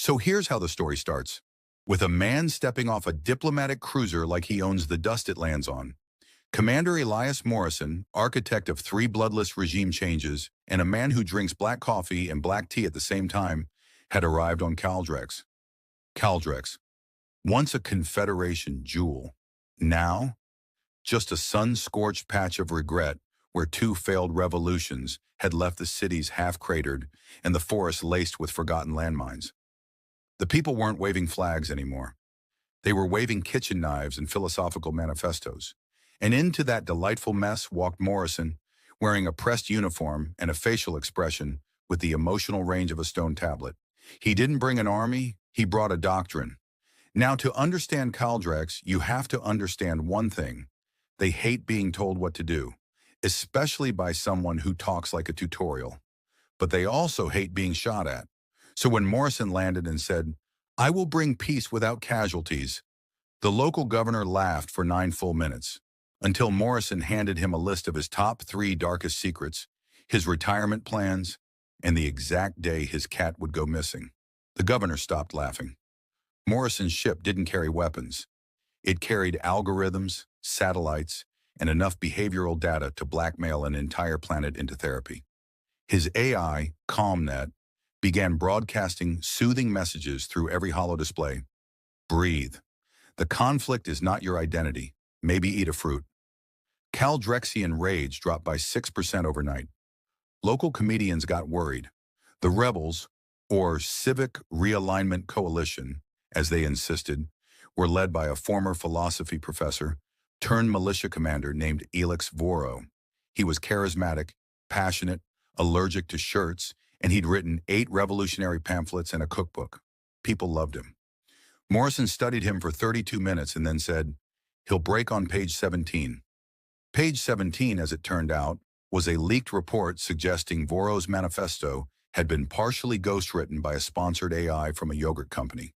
So here's how the story starts. With a man stepping off a diplomatic cruiser like he owns the dust it lands on. Commander Elias Morrison, architect of 3 bloodless regime changes, and a man who drinks black coffee and black tea at the same time, had arrived on Caldrex. Caldrex, once a Confederation jewel, now just a sun-scorched patch of regret where 2 failed revolutions had left the cities half-cratered and the forests laced with forgotten landmines. The people weren't waving flags anymore. They were waving kitchen knives and philosophical manifestos. And into that delightful mess walked Morrison, wearing a pressed uniform and a facial expression with the emotional range of a stone tablet. He didn't bring an army, he brought a doctrine. Now, to understand Caldrex, you have to understand one thing. They hate being told what to do, especially by someone who talks like a tutorial. But they also hate being shot at. So when Morrison landed and said, "I will bring peace without casualties," the local governor laughed for 9 full minutes, until Morrison handed him a list of his top 3 darkest secrets, his retirement plans, and the exact day his cat would go missing. The governor stopped laughing. Morrison's ship didn't carry weapons. It carried algorithms, satellites, and enough behavioral data to blackmail an entire planet into therapy. His AI, CalmNet, began broadcasting soothing messages through every holo display. Breathe. The conflict is not your identity. Maybe eat a fruit. Caldrexian rage dropped by 6% overnight. Local comedians got worried. The rebels, or Civic Realignment Coalition, as they insisted, were led by a former philosophy professor turned militia commander named Elix Voro. He was charismatic, passionate, allergic to shirts, and he'd written 8 revolutionary pamphlets and a cookbook. People loved him. Morrison studied him for 32 minutes and then said, "He'll break on page 17. Page 17, as it turned out, was a leaked report suggesting Voro's manifesto had been partially ghostwritten by a sponsored AI from a yogurt company.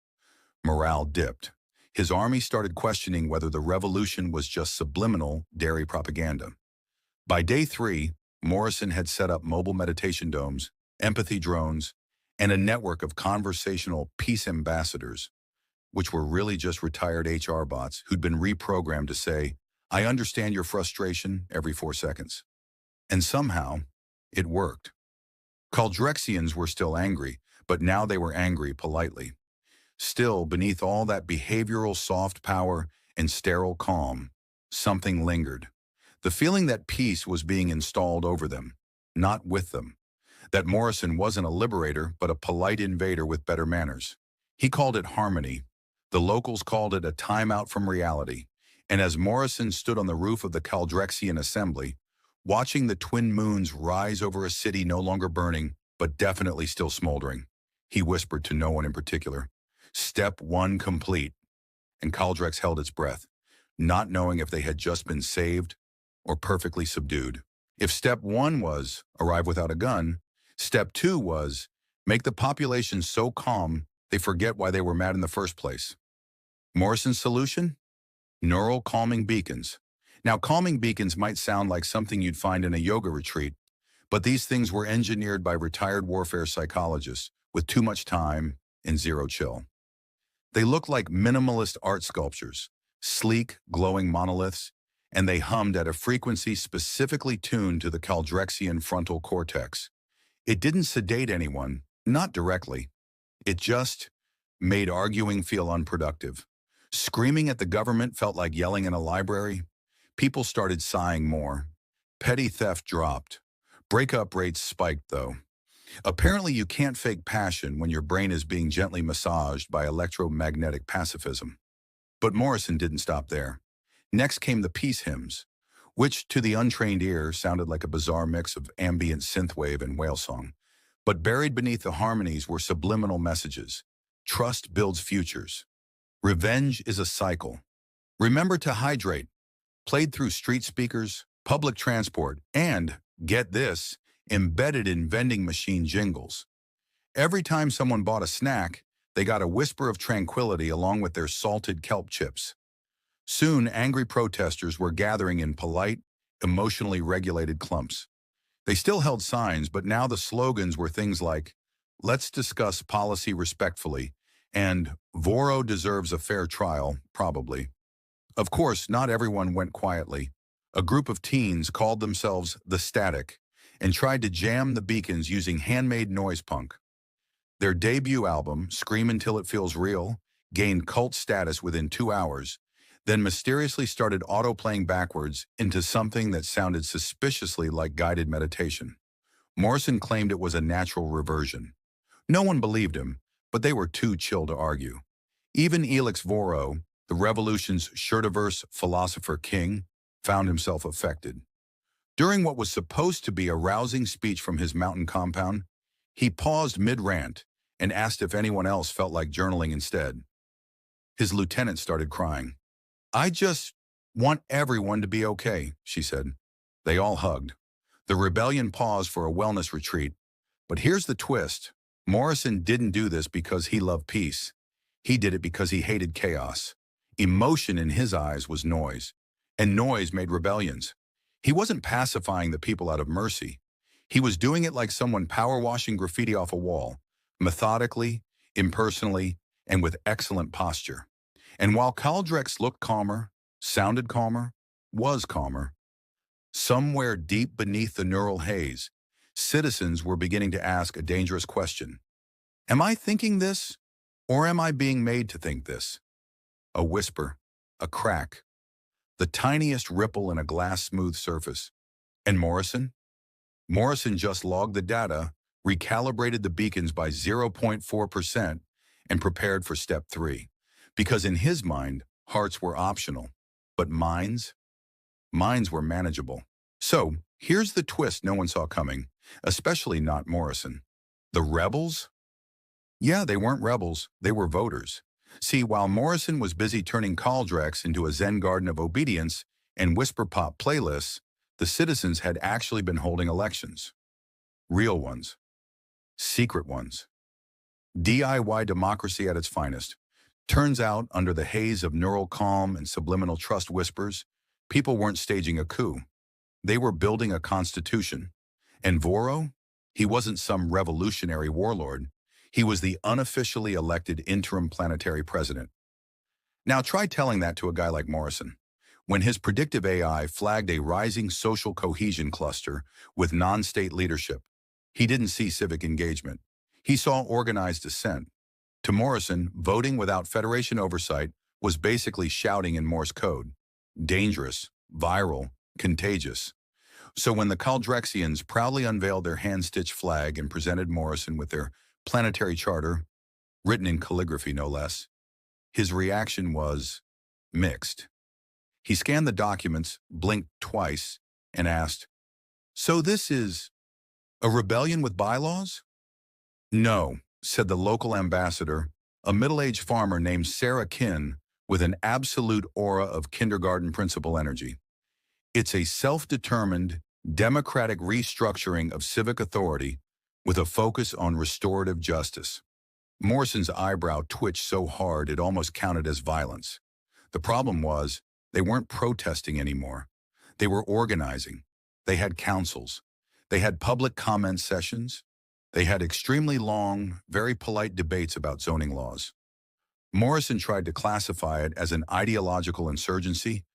Morale dipped. His army started questioning whether the revolution was just subliminal dairy propaganda. By day 3, Morrison had set up mobile meditation domes, empathy drones, and a network of conversational peace ambassadors, which were really just retired HR bots who'd been reprogrammed to say, "I understand your frustration," every 4 seconds. And somehow, it worked. Caldrexians were still angry, but now they were angry politely. Still, beneath all that behavioral soft power and sterile calm, something lingered. The feeling that peace was being installed over them, not with them. That Morrison wasn't a liberator, but a polite invader with better manners. He called it harmony. The locals called it a timeout from reality. And as Morrison stood on the roof of the Caldrexian assembly, watching the twin moons rise over a city no longer burning, but definitely still smoldering, he whispered to no one in particular, "Step 1 complete." And Caldrex held its breath, not knowing if they had just been saved or perfectly subdued. If step 1 was arrive without a gun, step 2 was make the population so calm they forget why they were mad in the first place. Morrison's solution? Neural calming beacons. Now, calming beacons might sound like something you'd find in a yoga retreat, but these things were engineered by retired warfare psychologists with too much time and zero chill. They looked like minimalist art sculptures, sleek, glowing monoliths, and they hummed at a frequency specifically tuned to the Caldrexian frontal cortex. It didn't sedate anyone, not directly. It just made arguing feel unproductive. Screaming at the government felt like yelling in a library. People started sighing more. Petty theft dropped. Breakup rates spiked, though. Apparently, you can't fake passion when your brain is being gently massaged by electromagnetic pacifism. But Morrison didn't stop there. Next came the peace hymns, which to the untrained ear sounded like a bizarre mix of ambient synthwave and whale song. But buried beneath the harmonies were subliminal messages. Trust builds futures. Revenge is a cycle. Remember to hydrate. Played through street speakers, public transport, and, get this, embedded in vending machine jingles. Every time someone bought a snack, they got a whisper of tranquility along with their salted kelp chips. Soon, angry protesters were gathering in polite, emotionally regulated clumps. They still held signs, but now the slogans were things like, let's discuss policy respectfully, and Voro deserves a fair trial, probably. Of course, not everyone went quietly. A group of teens called themselves the Static and tried to jam the beacons using handmade noise punk. Their debut album, Scream Until It Feels Real, gained cult status within 2 hours, then mysteriously started auto-playing backwards into something that sounded suspiciously like guided meditation. Morrison claimed it was a natural reversion. No one believed him, but they were too chill to argue. Even Elix Voro, the revolution's shirtiverse philosopher king, found himself affected. During what was supposed to be a rousing speech from his mountain compound, he paused mid-rant and asked if anyone else felt like journaling instead. His lieutenant started crying. "I just want everyone to be okay," she said. They all hugged. The rebellion paused for a wellness retreat. But here's the twist. Morrison didn't do this because he loved peace. He did it because he hated chaos. Emotion in his eyes was noise, and noise made rebellions. He wasn't pacifying the people out of mercy. He was doing it like someone power washing graffiti off a wall, methodically, impersonally, and with excellent posture. And while Caldrex looked calmer, sounded calmer, was calmer, somewhere deep beneath the neural haze, citizens were beginning to ask a dangerous question. Am I thinking this, or am I being made to think this? A whisper, a crack, the tiniest ripple in a glass-smooth surface. And Morrison? Morrison just logged the data, recalibrated the beacons by 0.4%, and prepared for step 3. Because in his mind, hearts were optional, but minds were manageable. So, here's the twist no one saw coming, especially not Morrison. The rebels? Yeah, they weren't rebels, they were voters. See, while Morrison was busy turning Caldrex into a Zen garden of obedience and whisper pop playlists, the citizens had actually been holding elections. Real ones. Secret ones. DIY democracy at its finest. Turns out, under the haze of neural calm and subliminal trust whispers, people weren't staging a coup. They were building a constitution. And Voro? He wasn't some revolutionary warlord. He was the unofficially elected interim planetary president. Now try telling that to a guy like Morrison. When his predictive AI flagged a rising social cohesion cluster with non-state leadership, he didn't see civic engagement. He saw organized dissent. To Morrison, voting without Federation oversight was basically shouting in Morse code. Dangerous, viral, contagious. So when the Caldrexians proudly unveiled their hand-stitched flag and presented Morrison with their planetary charter, written in calligraphy no less, his reaction was mixed. He scanned the documents, blinked twice, and asked, "So this is a rebellion with bylaws?" "No," said the local ambassador, a middle-aged farmer named Sarah Kin with an absolute aura of kindergarten principal energy. "It's a self-determined, democratic restructuring of civic authority with a focus on restorative justice." Morrison's eyebrow twitched so hard it almost counted as violence. The problem was, they weren't protesting anymore. They were organizing. They had councils. They had public comment sessions. They had extremely long, very polite debates about zoning laws. Morrison tried to classify it as an ideological insurgency,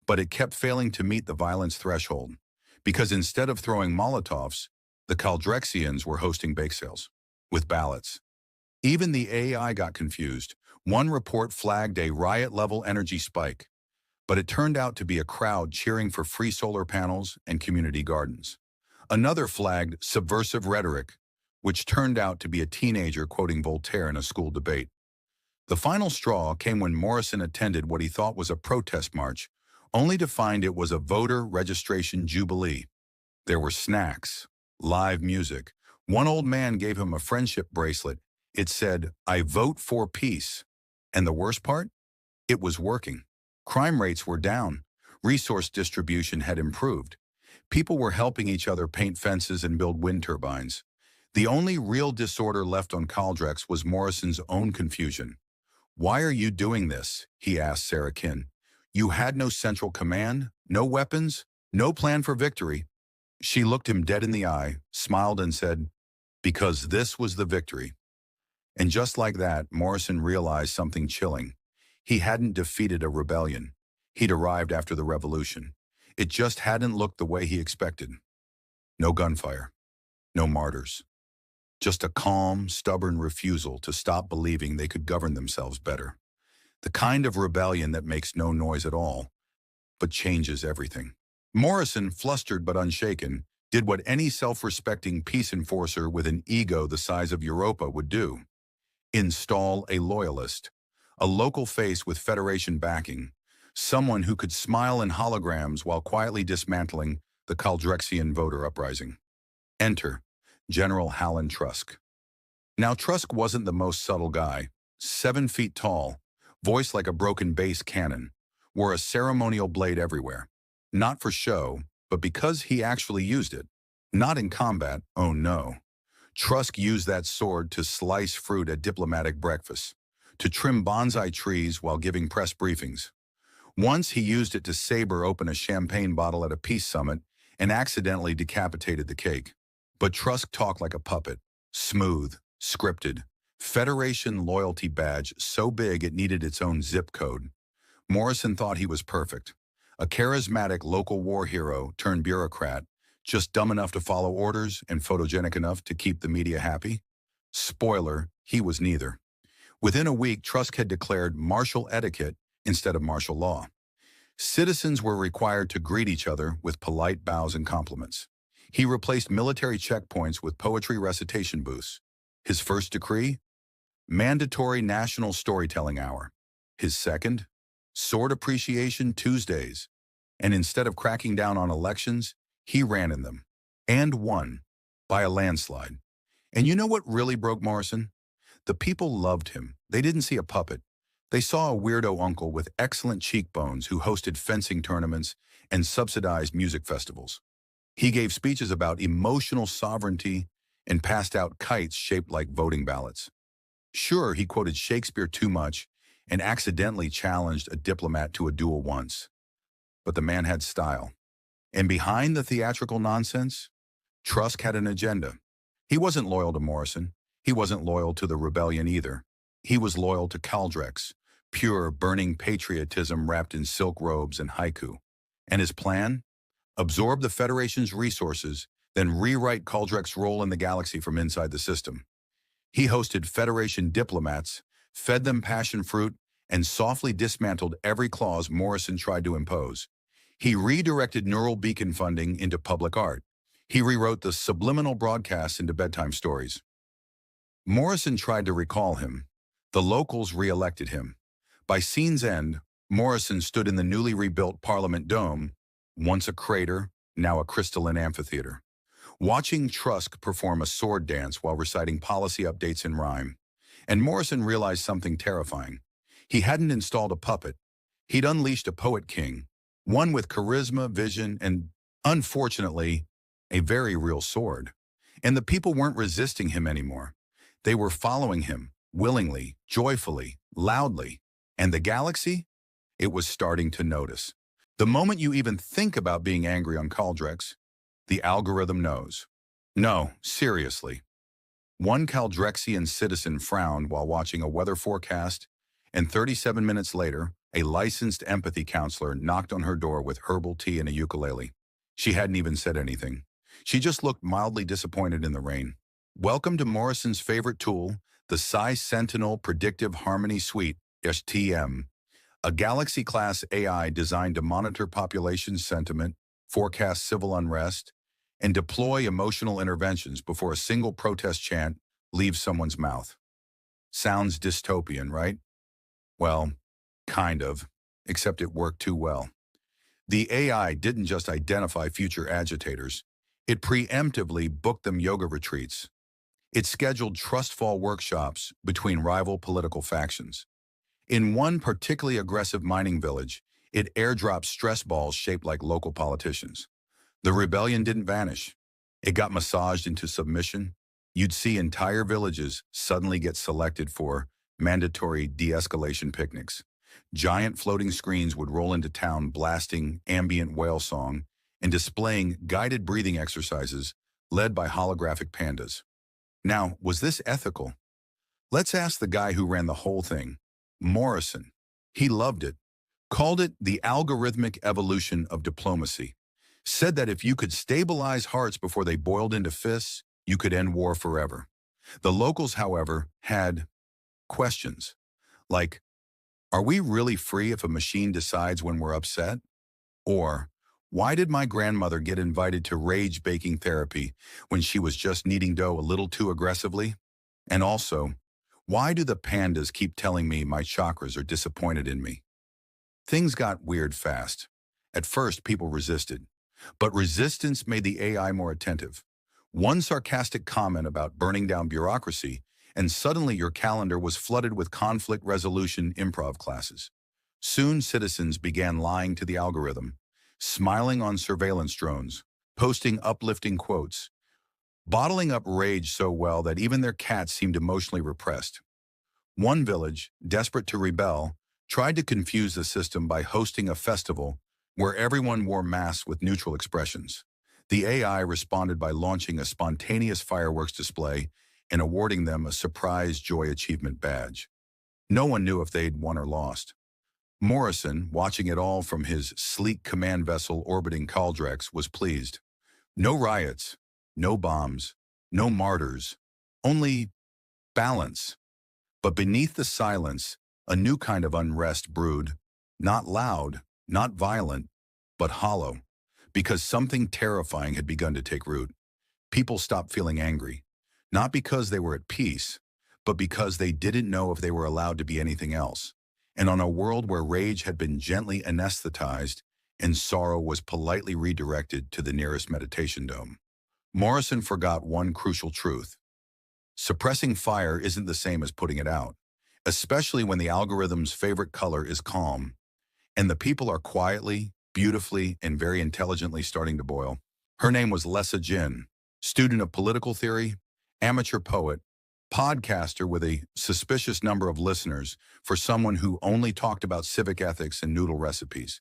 but it kept failing to meet the violence threshold, because instead of throwing Molotovs, the Caldrexians were hosting bake sales with ballots. Even the AI got confused. One report flagged a riot-level energy spike, but it turned out to be a crowd cheering for free solar panels and community gardens. Another flagged subversive rhetoric, which turned out to be a teenager quoting Voltaire in a school debate. The final straw came when Morrison attended what he thought was a protest march, only to find it was a voter registration jubilee. There were snacks, live music. One old man gave him a friendship bracelet. It said, "I vote for peace." And the worst part? It was working. Crime rates were down. Resource distribution had improved. People were helping each other paint fences and build wind turbines. The only real disorder left on Caldrex was Morrison's own confusion. "Why are you doing this?" he asked Sarah Kin. "You had no central command, no weapons, no plan for victory." She looked him dead in the eye, smiled and said, because this was the victory. And just like that, Morrison realized something chilling. He hadn't defeated a rebellion. He'd arrived after the revolution. It just hadn't looked the way he expected. No gunfire, no martyrs. Just a calm, stubborn refusal to stop believing they could govern themselves better. The kind of rebellion that makes no noise at all, but changes everything. Morrison, flustered but unshaken, did what any self-respecting peace enforcer with an ego the size of Europa would do. Install a loyalist, a local face with Federation backing, someone who could smile in holograms while quietly dismantling the Caldrexian voter uprising. Enter General Hallen Trusk. Now Trusk wasn't the most subtle guy. 7 feet tall, voice like a broken bass cannon, wore a ceremonial blade everywhere. Not for show, but because he actually used it. Not in combat, oh no. Trusk used that sword to slice fruit at diplomatic breakfasts, to trim bonsai trees while giving press briefings. Once he used it to saber open a champagne bottle at a peace summit and accidentally decapitated the cake. But Trusk talked like a puppet, smooth, scripted, Federation loyalty badge so big it needed its own zip code. Morrison thought he was perfect, a charismatic local war hero turned bureaucrat, just dumb enough to follow orders and photogenic enough to keep the media happy? Spoiler, he was neither. Within a week, Trusk had declared martial etiquette instead of martial law. Citizens were required to greet each other with polite bows and compliments. He replaced military checkpoints with poetry recitation booths. His first decree? Mandatory National Storytelling Hour. His second? Sword Appreciation Tuesdays. And instead of cracking down on elections, he ran in them. And won. By a landslide. And you know what really broke Morrison? The people loved him. They didn't see a puppet. They saw a weirdo uncle with excellent cheekbones who hosted fencing tournaments and subsidized music festivals. He gave speeches about emotional sovereignty and passed out kites shaped like voting ballots. Sure, he quoted Shakespeare too much and accidentally challenged a diplomat to a duel once. But the man had style. And behind the theatrical nonsense, Trusk had an agenda. He wasn't loyal to Morrison. He wasn't loyal to the rebellion either. He was loyal to Caldrex, pure, burning patriotism wrapped in silk robes and haiku. And his plan? Absorb the Federation's resources, then rewrite Caldrex's role in the galaxy from inside the system. He hosted Federation diplomats, fed them passion fruit, and softly dismantled every clause Morrison tried to impose. He redirected neural beacon funding into public art. He rewrote the subliminal broadcasts into bedtime stories. Morrison tried to recall him. The locals re-elected him. By scene's end, Morrison stood in the newly rebuilt Parliament Dome, once a crater, now a crystalline amphitheater, watching Trusk perform a sword dance while reciting policy updates in rhyme. And Morrison realized something terrifying. He hadn't installed a puppet. He'd unleashed a poet king, one with charisma, vision, and, unfortunately, a very real sword. And the people weren't resisting him anymore. They were following him, willingly, joyfully, loudly. And the galaxy? It was starting to notice. The moment you even think about being angry on Caldrex, the algorithm knows. No, seriously. One Caldrexian citizen frowned while watching a weather forecast, and 37 minutes later, a licensed empathy counselor knocked on her door with herbal tea and a ukulele. She hadn't even said anything. She just looked mildly disappointed in the rain. Welcome to Morrison's favorite tool, the Sentinel Predictive Harmony Suite, STM, a Galaxy-class AI designed to monitor population sentiment, forecast civil unrest, and deploy emotional interventions before a single protest chant leaves someone's mouth. Sounds dystopian, right? Well, kind of, except it worked too well. The AI didn't just identify future agitators. It preemptively booked them yoga retreats. It scheduled trust fall workshops between rival political factions. In one particularly aggressive mining village, it airdropped stress balls shaped like local politicians. The rebellion didn't vanish. It got massaged into submission. You'd see entire villages suddenly get selected for mandatory de-escalation picnics. Giant floating screens would roll into town blasting ambient whale song and displaying guided breathing exercises led by holographic pandas. Now, was this ethical? Let's ask the guy who ran the whole thing, Morrison. He loved it, called it the algorithmic evolution of diplomacy, said that if you could stabilize hearts before they boiled into fists, you could end war forever. The locals, however, had questions, like, are we really free if a machine decides when we're upset? Or, why did my grandmother get invited to rage baking therapy when she was just kneading dough a little too aggressively? And also, why do the pandas keep telling me my chakras are disappointed in me? Things got weird fast. At first, people resisted, but resistance made the AI more attentive. One sarcastic comment about burning down bureaucracy, and suddenly your calendar was flooded with conflict resolution improv classes. Soon, citizens began lying to the algorithm, smiling on surveillance drones, posting uplifting quotes, bottling up rage so well that even their cats seemed emotionally repressed. One village, desperate to rebel, tried to confuse the system by hosting a festival where everyone wore masks with neutral expressions. The AI responded by launching a spontaneous fireworks display and awarding them a surprise joy achievement badge. No one knew if they'd won or lost. Morrison, watching it all from his sleek command vessel orbiting Caldrex, was pleased. No riots, no bombs, no martyrs, only balance. But beneath the silence, a new kind of unrest brewed, not loud, not violent, but hollow, because something terrifying had begun to take root. People stopped feeling angry, not because they were at peace, but because they didn't know if they were allowed to be anything else. And on a world where rage had been gently anesthetized and sorrow was politely redirected to the nearest meditation dome, Morrison forgot one crucial truth. Suppressing fire isn't the same as putting it out, especially when the algorithm's favorite color is calm, and the people are quietly, beautifully, and very intelligently starting to boil. Her name was Lessa Jin, student of political theory, amateur poet, podcaster with a suspicious number of listeners for someone who only talked about civic ethics and noodle recipes.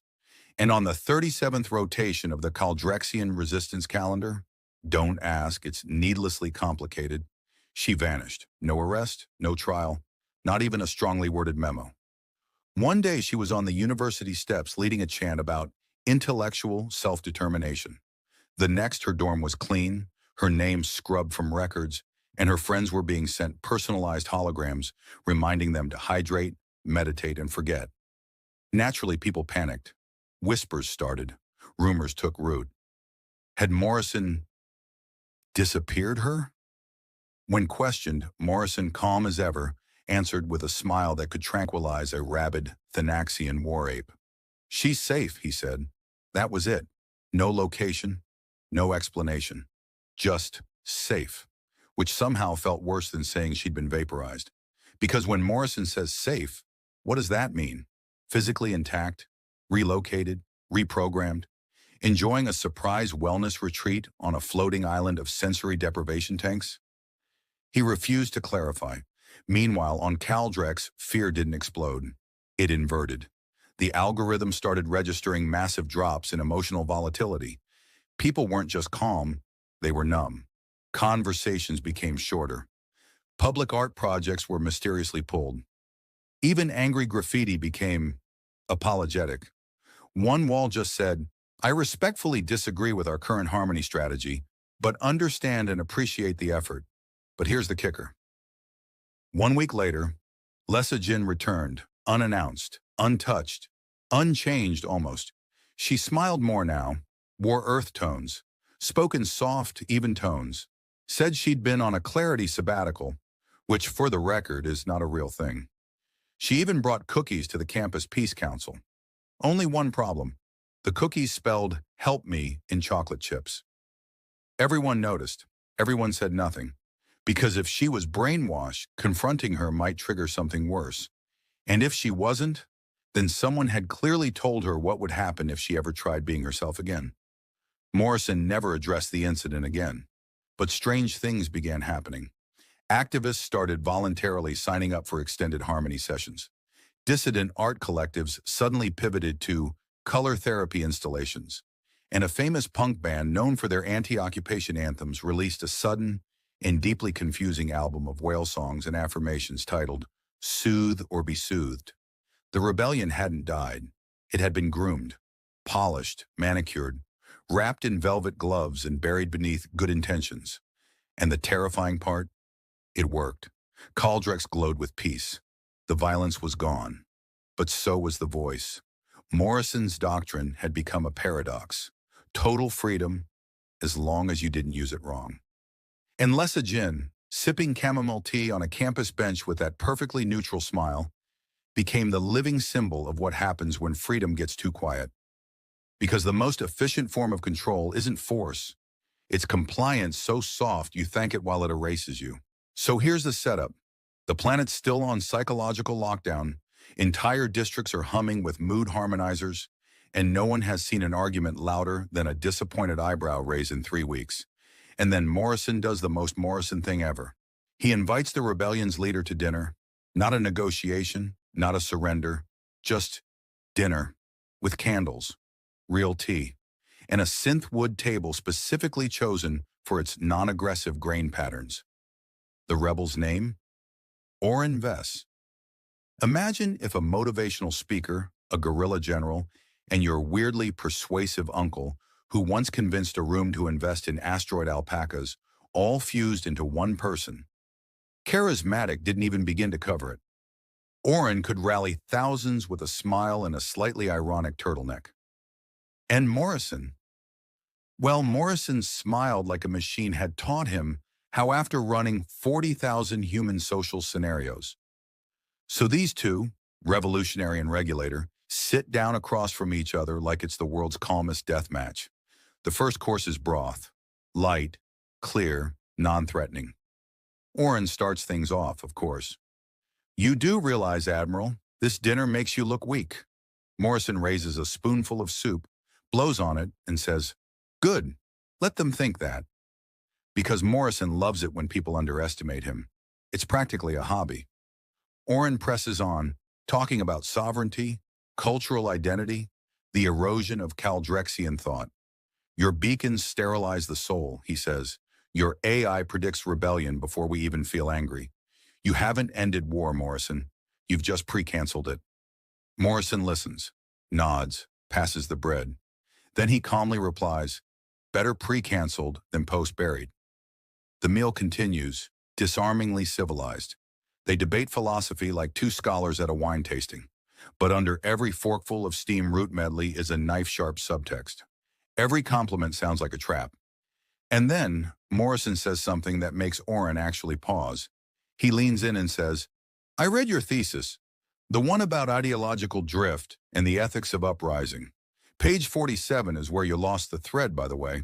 And on the 37th rotation of the Caldrexian resistance calendar, don't ask, it's needlessly complicated, she vanished. No arrest, no trial, not even a strongly worded memo. One day she was on the university steps leading a chant about intellectual self-determination. The next, her dorm was clean, her name scrubbed from records, and her friends were being sent personalized holograms reminding them to hydrate, meditate, and forget. Naturally, people panicked. Whispers started. Rumors took root. Had Morrison disappeared her? When questioned, Morrison, calm as ever, answered with a smile that could tranquilize a rabid Thanaxian war ape. She's safe, he said. That was it. No location, no explanation. Just safe, which somehow felt worse than saying she'd been vaporized. Because when Morrison says safe, what does that mean? Physically intact, relocated, reprogrammed, enjoying a surprise wellness retreat on a floating island of sensory deprivation tanks? He refused to clarify. Meanwhile, on Caldrex, fear didn't explode. It inverted. The algorithm started registering massive drops in emotional volatility. People weren't just calm, they were numb. Conversations became shorter. Public art projects were mysteriously pulled. Even angry graffiti became apologetic. One wall just said, I respectfully disagree with our current harmony strategy, but understand and appreciate the effort. But here's the kicker. 1 week later, Lessa Jin returned, unannounced, untouched, unchanged almost. She smiled more now, wore earth tones, spoke in soft, even tones, said she'd been on a clarity sabbatical, which for the record is not a real thing. She even brought cookies to the campus peace council. Only one problem. The cookies spelled "help me" in chocolate chips. Everyone noticed. Everyone said nothing. Because if she was brainwashed, confronting her might trigger something worse. And if she wasn't, then someone had clearly told her what would happen if she ever tried being herself again. Morrison never addressed the incident again. But strange things began happening. Activists started voluntarily signing up for extended harmony sessions. Dissident art collectives suddenly pivoted to color therapy installations. And a famous punk band known for their anti-occupation anthems released a sudden, and deeply confusing album of whale songs and affirmations titled Soothe or Be Soothed. The rebellion hadn't died. It had been groomed, polished, manicured, wrapped in velvet gloves and buried beneath good intentions. And the terrifying part? It worked. Caldrex glowed with peace. The violence was gone. But so was the voice. Morrison's doctrine had become a paradox. Total freedom, as long as you didn't use it wrong. And Lessa Jin, sipping chamomile tea on a campus bench with that perfectly neutral smile, became the living symbol of what happens when freedom gets too quiet. Because the most efficient form of control isn't force. It's compliance so soft you thank it while it erases you. So here's the setup. The planet's still on psychological lockdown. Entire districts are humming with mood harmonizers, and no one has seen an argument louder than a disappointed eyebrow raise in 3 weeks. And then Morrison does the most Morrison thing ever. He invites the rebellion's leader to dinner. Not a negotiation, not a surrender, just dinner with candles, real tea, and a synth wood table specifically chosen for its non-aggressive grain patterns. The rebel's name? Oren Vess. Imagine if a motivational speaker, a guerrilla general, and your weirdly persuasive uncle, who once convinced a room to invest in asteroid alpacas, all fused into one person. Charismatic didn't even begin to cover it. Oren could rally thousands with a smile and a slightly ironic turtleneck. And Morrison? Well, Morrison smiled like a machine had taught him how after running 40,000 human social scenarios. So these two, revolutionary and regulator, sit down across from each other like it's the world's calmest death match. The first course is broth, light, clear, non-threatening. Oren starts things off, of course. You do realize, Admiral, this dinner makes you look weak. Morrison raises a spoonful of soup, blows on it, and says, Good, let them think that. Because Morrison loves it when people underestimate him. It's practically a hobby. Oren presses on, talking about sovereignty, cultural identity, the erosion of Caldrexian thought. Your beacons sterilize the soul, he says. Your AI predicts rebellion before we even feel angry. You haven't ended war, Morrison. You've just pre-canceled it. Morrison listens, nods, passes the bread. Then he calmly replies, better pre-canceled than post-buried. The meal continues, disarmingly civilized. They debate philosophy like two scholars at a wine tasting. But under every forkful of steam root medley is a knife-sharp subtext. Every compliment sounds like a trap. And then Morrison says something that makes Oren actually pause. He leans in and says, I read your thesis, the one about ideological drift and the ethics of uprising. Page 47 is where you lost the thread, by the way.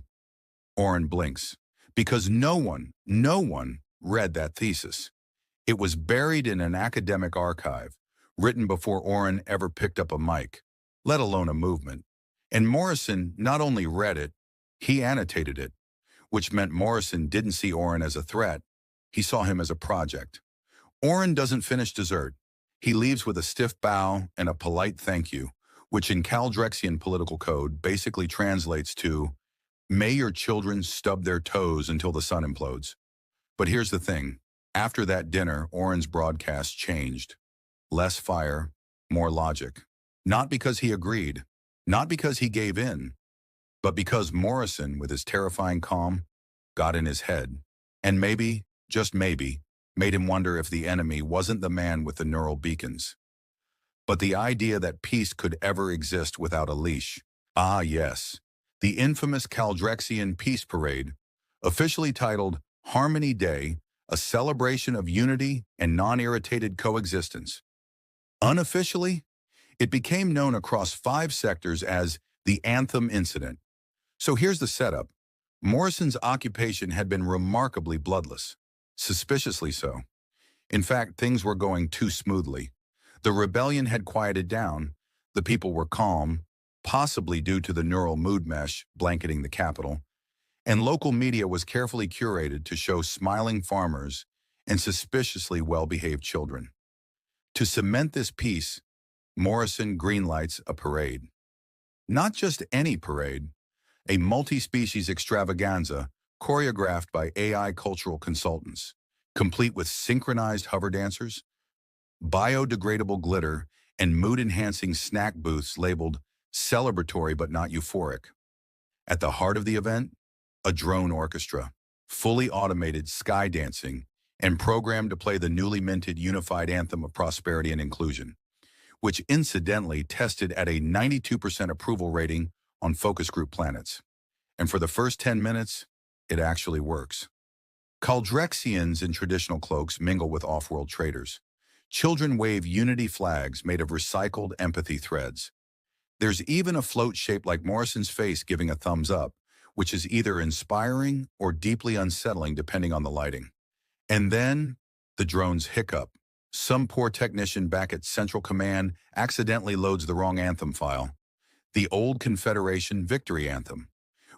Oren blinks, because no one read that thesis. It was buried in an academic archive, written before Oren ever picked up a mic, let alone a movement. And Morrison not only read it, he annotated it, which meant Morrison didn't see Oren as a threat, he saw him as a project. Oren doesn't finish dessert. He leaves with a stiff bow and a polite thank you, which in Caldrexian political code basically translates to, may your children stub their toes until the sun implodes. But here's the thing. After that dinner, Oren's broadcast changed. Less fire, more logic. Not because he agreed, not because he gave in, but because Morrison, with his terrifying calm, got in his head. And maybe, just maybe, made him wonder if the enemy wasn't the man with the neural beacons, but the idea that peace could ever exist without a leash. Ah, yes, the infamous Caldrexian Peace Parade, officially titled Harmony Day, a celebration of unity and non-irritated coexistence. Unofficially, it became known across 5 sectors as the Anthem Incident. So here's the setup. Morrison's occupation had been remarkably bloodless, suspiciously so. In fact, things were going too smoothly. The rebellion had quieted down, the people were calm, possibly due to the neural mood mesh blanketing the capital, and local media was carefully curated to show smiling farmers and suspiciously well-behaved children. To cement this peace, Morrison greenlights a parade. Not just any parade, a multi-species extravaganza choreographed by AI cultural consultants, complete with synchronized hover dancers, biodegradable glitter, and mood-enhancing snack booths labeled celebratory but not euphoric. At the heart of the event, a drone orchestra, fully automated sky dancing, and programmed to play the newly minted unified anthem of prosperity and inclusion, which incidentally tested at a 92% approval rating on focus group planets. And for the first 10 minutes, it actually works. Caldrexians in traditional cloaks mingle with off-world traders. Children wave unity flags made of recycled empathy threads. There's even a float shaped like Morrison's face giving a thumbs up, which is either inspiring or deeply unsettling depending on the lighting. And then, the drones hiccup. Some poor technician back at Central Command accidentally loads the wrong anthem file. The old Confederation victory anthem,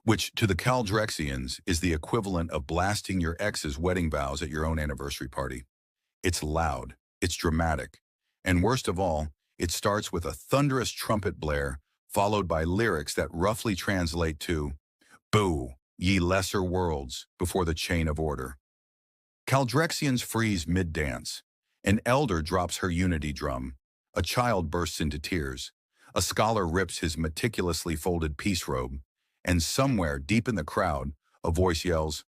which to the Caldrexians is the equivalent of blasting your ex's wedding vows at your own anniversary party. It's loud, it's dramatic, and worst of all, it starts with a thunderous trumpet blare, followed by lyrics that roughly translate to, "Boo, ye lesser worlds," before the chain of order. Caldrexians freeze mid-dance. An elder drops her unity drum. A child bursts into tears. A scholar rips his meticulously folded peace robe. And somewhere deep in the crowd, a voice yells,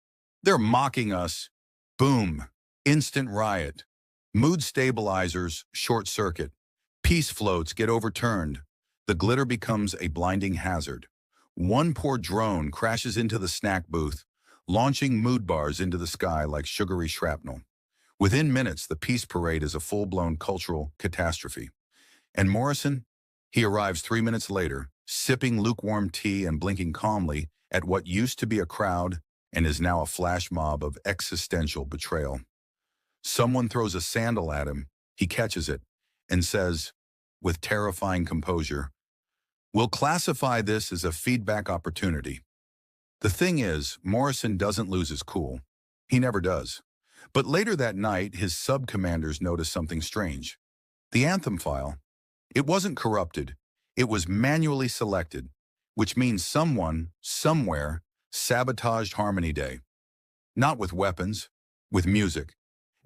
"They're mocking us!" Boom! Instant riot. Mood stabilizers short circuit. Peace floats get overturned. The glitter becomes a blinding hazard. One poor drone crashes into the snack booth, launching mood bars into the sky like sugary shrapnel. Within minutes, the peace parade is a full-blown cultural catastrophe. And Morrison? He arrives 3 minutes later, sipping lukewarm tea and blinking calmly at what used to be a crowd and is now a flash mob of existential betrayal. Someone throws a sandal at him, he catches it, and says, with terrifying composure, "We'll classify this as a feedback opportunity." The thing is, Morrison doesn't lose his cool. He never does. But later that night, his sub-commanders notice something strange. The anthem file. It wasn't corrupted. It was manually selected, which means someone, somewhere, sabotaged Harmony Day. Not with weapons, with music.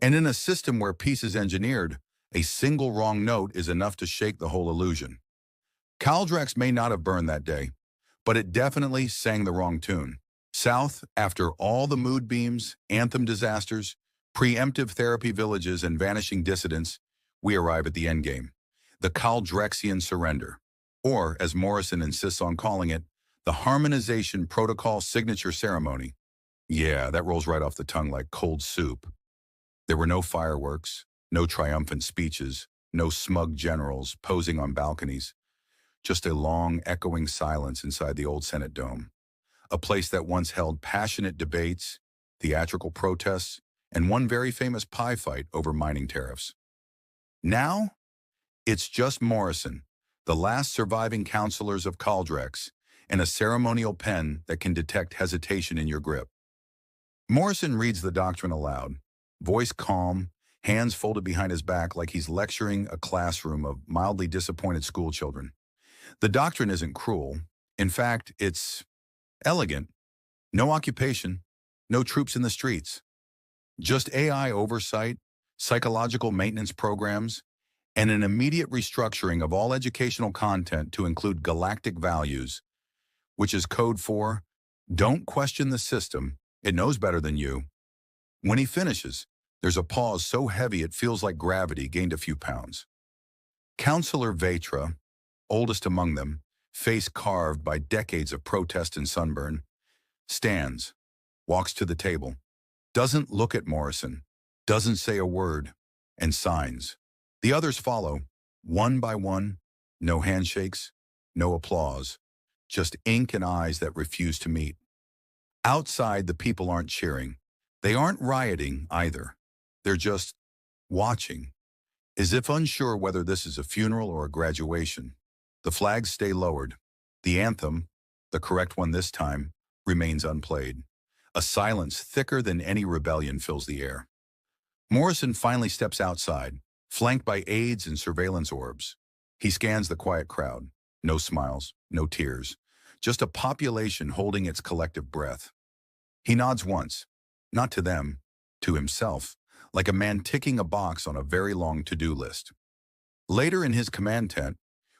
And in a system where peace is engineered, a single wrong note is enough to shake the whole illusion. Caldrex may not have burned that day, but it definitely sang the wrong tune. South, after all the mood beams, anthem disasters, preemptive therapy villages, and vanishing dissidents, we arrive at the endgame, the Caldrexian surrender, or, as Morrison insists on calling it, the Harmonization Protocol Signature Ceremony. Yeah, that rolls right off the tongue like cold soup. There were no fireworks, no triumphant speeches, no smug generals posing on balconies, just a long, echoing silence inside the old Senate Dome, a place that once held passionate debates, theatrical protests, and one very famous pie fight over mining tariffs. Now, it's just Morrison, the last surviving counselors of Caldrex, and a ceremonial pen that can detect hesitation in your grip. Morrison reads the doctrine aloud, voice calm, hands folded behind his back like he's lecturing a classroom of mildly disappointed schoolchildren. The doctrine isn't cruel. In fact, it's elegant. No occupation, no troops in the streets. Just AI oversight, psychological maintenance programs, and an immediate restructuring of all educational content to include galactic values, which is code for, don't question the system, it knows better than you. When he finishes, there's a pause so heavy it feels like gravity gained a few pounds. Counselor Vetra, oldest among them, face carved by decades of protest and sunburn, stands, walks to the table, doesn't look at Morrison, doesn't say a word, and signs. The others follow, one by one, no handshakes, no applause, just ink and eyes that refuse to meet. Outside, the people aren't cheering. They aren't rioting either. They're just watching, as if unsure whether this is a funeral or a graduation. The flags stay lowered. The anthem, the correct one this time, remains unplayed. A silence thicker than any rebellion fills the air. Morrison finally steps outside, flanked by aides and surveillance orbs. He scans the quiet crowd. No smiles, no tears, just a population holding its collective breath. He nods once, not to them, to himself, like a man ticking a box on a very long to-do list. Later in his command tent,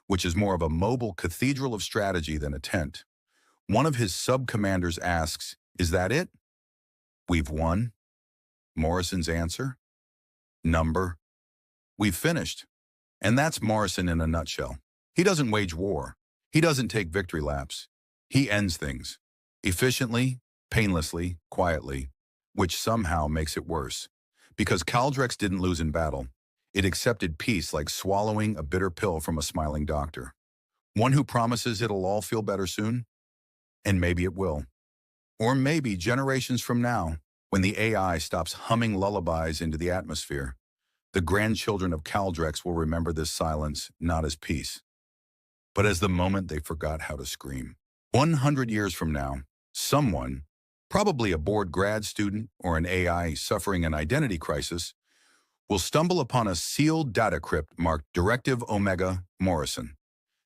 which is more of a mobile cathedral of strategy than a tent, one of his sub-commanders asks, "Is that it?" "We've won." Morrison's answer? Number. "We've finished." And that's Morrison in a nutshell. He doesn't wage war. He doesn't take victory laps. He ends things. Efficiently, painlessly, quietly, which somehow makes it worse. Because Caldrex didn't lose in battle. It accepted peace like swallowing a bitter pill from a smiling doctor. One who promises it'll all feel better soon. And maybe it will. Or maybe generations from now, when the AI stops humming lullabies into the atmosphere, the grandchildren of Caldrex will remember this silence not as peace, but as the moment they forgot how to scream. 100 years from now, someone, probably a bored grad student or an AI suffering an identity crisis, will stumble upon a sealed data crypt marked Directive Omega Morrison.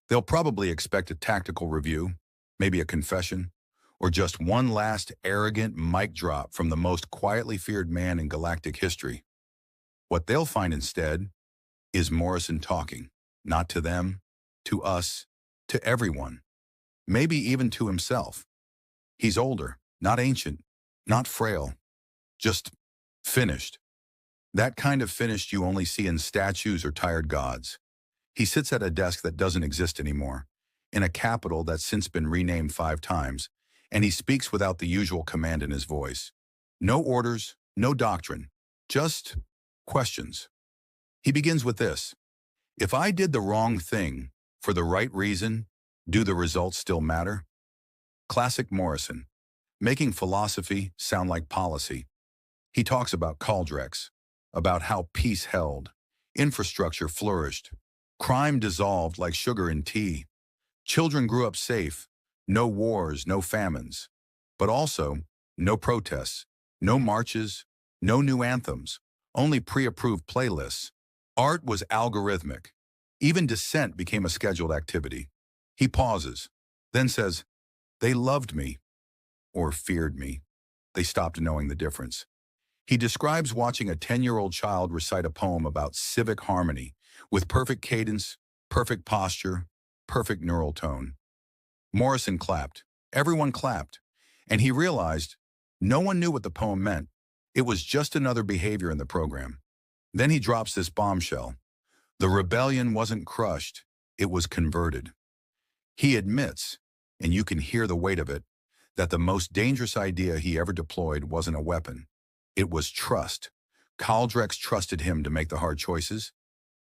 They'll probably expect a tactical review, maybe a confession, or just one last arrogant mic drop from the most quietly feared man in galactic history. What they'll find instead is Morrison talking, not to them, to us, to everyone, maybe even to himself. He's older, not ancient, not frail, just finished. That kind of finished you only see in statues or tired gods. He sits at a desk that doesn't exist anymore, in a capital that's since been renamed 5 times, and he speaks without the usual command in his voice. No orders, no doctrine, just questions. He begins with this: if I did the wrong thing for the right reason, do the results still matter? Classic Morrison, making philosophy sound like policy. He talks about Caldrex, about how peace held, infrastructure flourished, crime dissolved like sugar in tea, children grew up safe, no wars, no famines, but also no protests, no marches, no new anthems, only pre-approved playlists. Art was algorithmic. Even dissent became a scheduled activity. He pauses, then says, "They loved me," or feared me. They stopped knowing the difference. He describes watching a 10-year-old child recite a poem about civic harmony, with perfect cadence, perfect posture, perfect neural tone. Morrison clapped. Everyone clapped. And he realized no one knew what the poem meant. It was just another behavior in the program. Then he drops this bombshell. The rebellion wasn't crushed, it was converted. He admits, and you can hear the weight of it, that the most dangerous idea he ever deployed wasn't a weapon. It was trust. Caldrex trusted him to make the hard choices,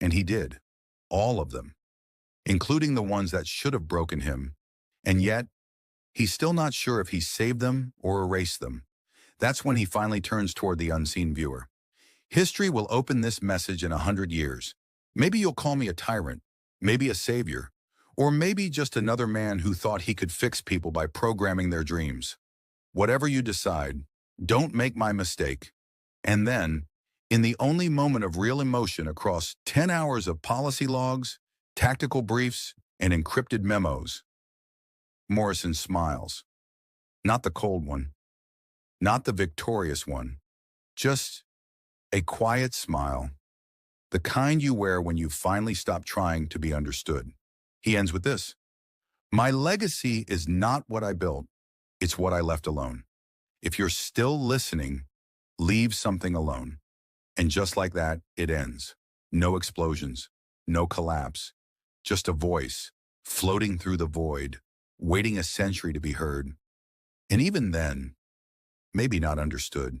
and he did. All of them, including the ones that should have broken him. And yet, he's still not sure if he saved them or erased them. That's when he finally turns toward the unseen viewer. History will open this message in 100 years. Maybe you'll call me a tyrant, maybe a savior, or maybe just another man who thought he could fix people by programming their dreams. Whatever you decide, don't make my mistake. And then, in the only moment of real emotion across 10 hours of policy logs, tactical briefs, and encrypted memos, Morrison smiles. Not the cold one, not the victorious one, just a quiet smile, the kind you wear when you finally stop trying to be understood. He ends with this: my legacy is not what I built, it's what I left alone. If you're still listening, leave something alone. And just like that, it ends. No explosions, no collapse, just a voice floating through the void, waiting a century to be heard. And even then, maybe not understood.